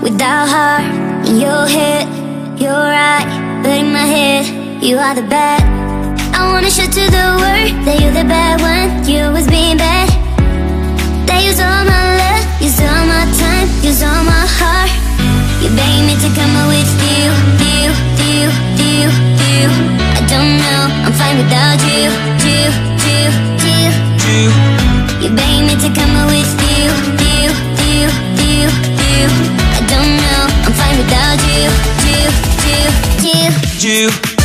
without heart. In your head, you're right, but in my head, you are the bad. I wanna show to the world that you're the bad one. You always being bad. That use all my love, use all my time, use all my heart. You begging me to come out with you. I don't know, I'm fine without you. You begging me to come out with you. I don't know, I'm fine without you.